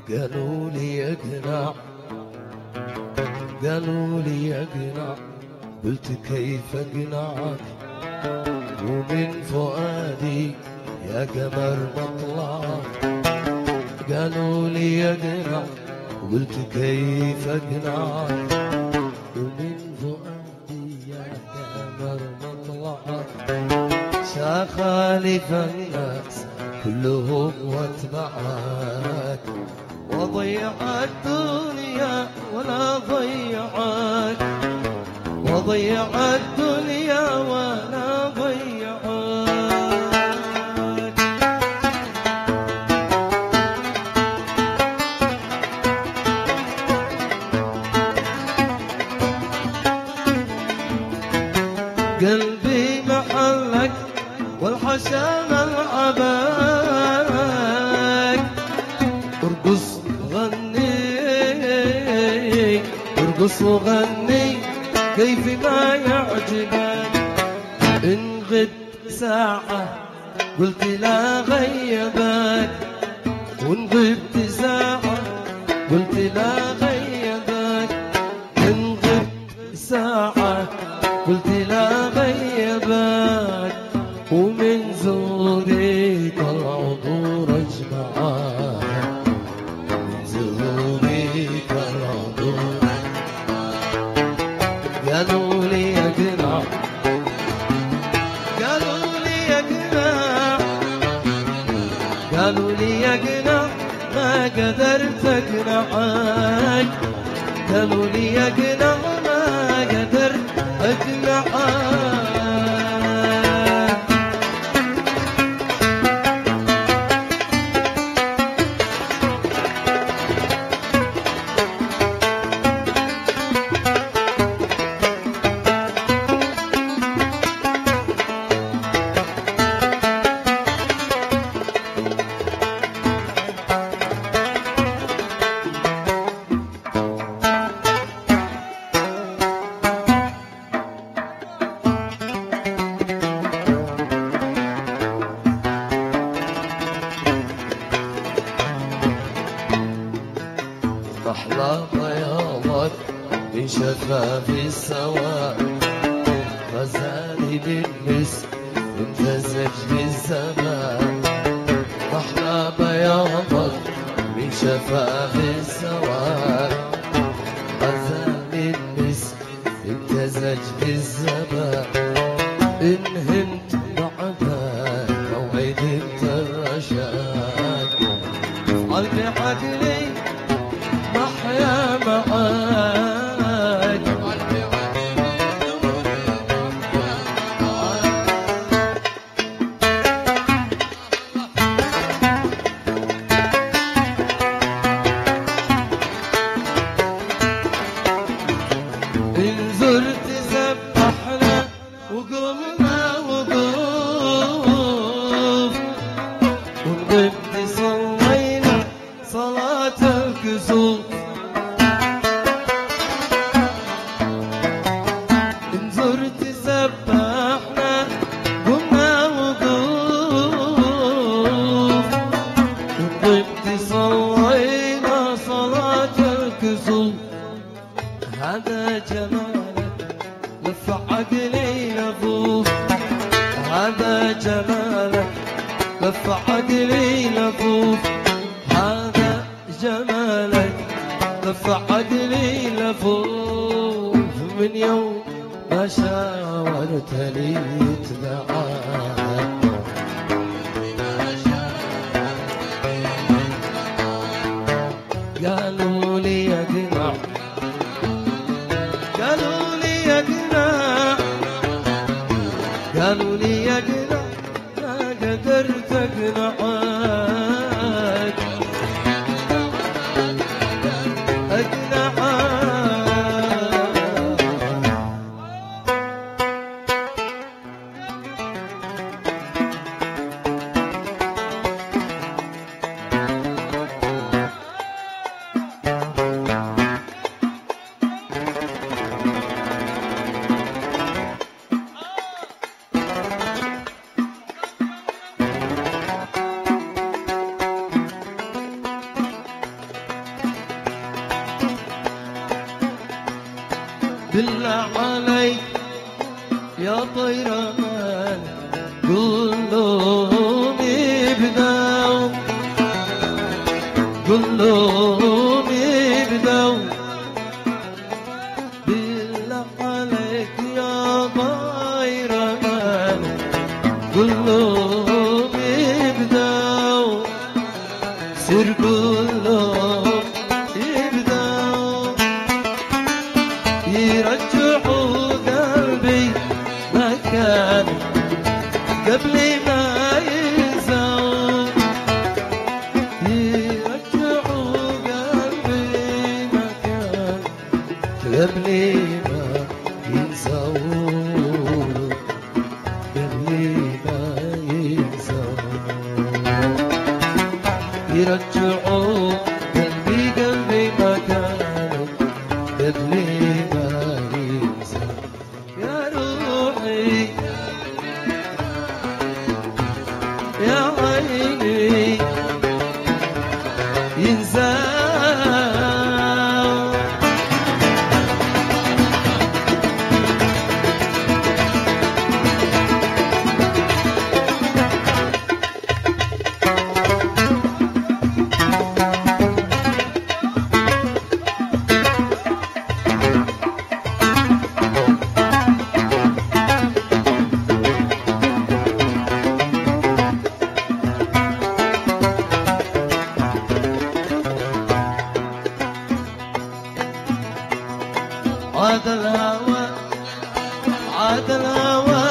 قالوا لي اقنع، قالوا لي اقنع، قلت كيف اقنعك ومن فؤادي يا قمر مطلعك. قالوا لي اقنع، قلت كيف اقنعك ومن فؤادي يا قمر مطلعك. ساخالف الناس كلهم واتبعك، وضيع الدنيا ولا ضيعك، وضيع الدنيا ولا ضيعك. قلبي محلك والحشا ملعبك، ارقص غني، ارقص وغني كيف ما يعجبك. إن غبت ساعة قلت لا غيبك، وإن غبت ساعة قلت لا غيبك. إن غبت ساعة قلت لا غيبك، ومن زورك العطور اجمعك، من زورك العطور. قالوا لي اقنع، قالوا لي اقنع، قالوا لي اقنع، ما قدرت اقنعك. قالوا لي اقنع، ما قدرت اقنعك. أحلى بياضك من شفاف السواد، غزالي بالمسك امتزج بالزمان. أحلى بياضك من شفاف السواد، غزالي المسك امتزج بالزمان. إن همت بعدك موعد انت الرشاد، افعل بعقلي محيا معاك. إن زرت سبحنا وقمنا وقوف، وإن غبت صلينا صلاة الكسوف. إن زرت سبحنا قمنا وقوف، وإن غبت صلينا صلاة الكسوف. هذا جمالك لف عقلي لفوف، هذا جمالك لف عقلي لفوف. هذا جمالك لف عقلي لفوف. من يوم ما شاورتني اتبعك، قالوا لي اقنع، قالوا لي اقنع، قالوا لي اقنع، ما قدرت اقنعك. اقنعك. بالله عليك يا طيران قول لهم يبدأوا قول لهم يبدأوا بالله عليك يا طيران قول لهم يبدأوا سر قول لهم يبدأوا يرجعوا قلبي مكان قبل ما ينسوا يرجعوا قلبي مكان قبل ما ينسوا قبل ما ينسوا يرجعوا قلبي مكان قبل ما ينسى يا روحي يا عيني ينسى عاد الهوى عاد الهوى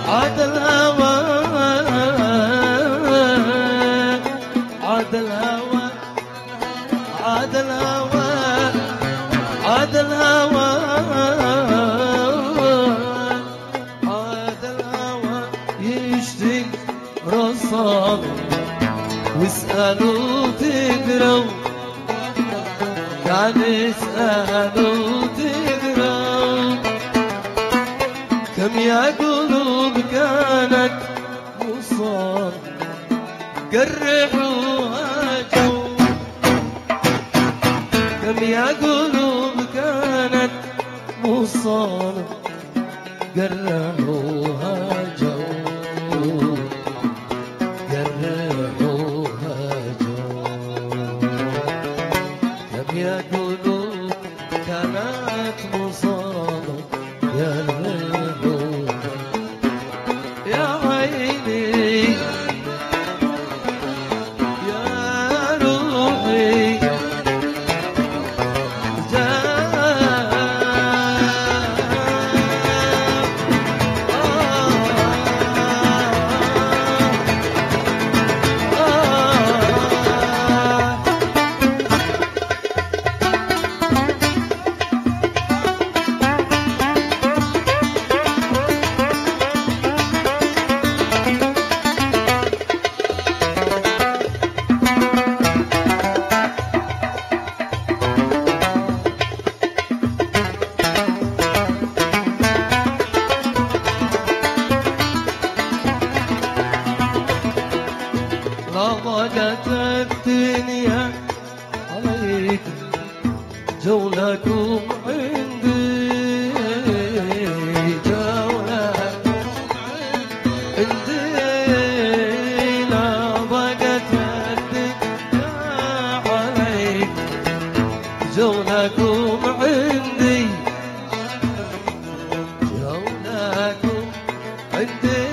عاد الهوى عاد الهوى عاد الهوى عاد الهوى عاد الهوى يشتي رصاص واسألوا تدروا كان يسألوا تدروا كم يا قلوب كانت مصاب قرحوها جو كم يا قلوب كانت مصاب قرحوها جو قرحوها جو كم يا قلوب كانت مصابة يا الغيب يا عيني يا روحي ضاقت الدنيا عليكم جولكم عندي جولكم عندي لا ضاقت الدنيا عليكم جولكم عندي جولكم عندي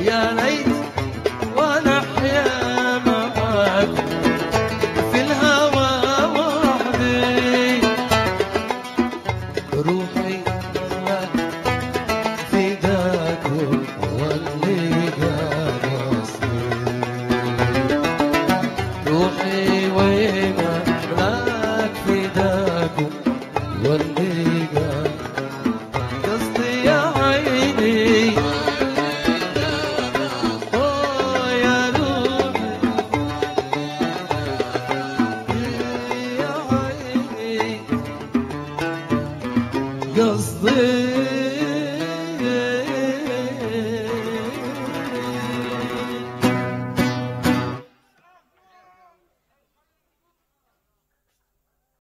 يا ليت وانا احيا معاك في الهوى وحدي روحي فداكم واللقى نصري روحي وما لك فداكم واللقى قصدي يا عيني قصدي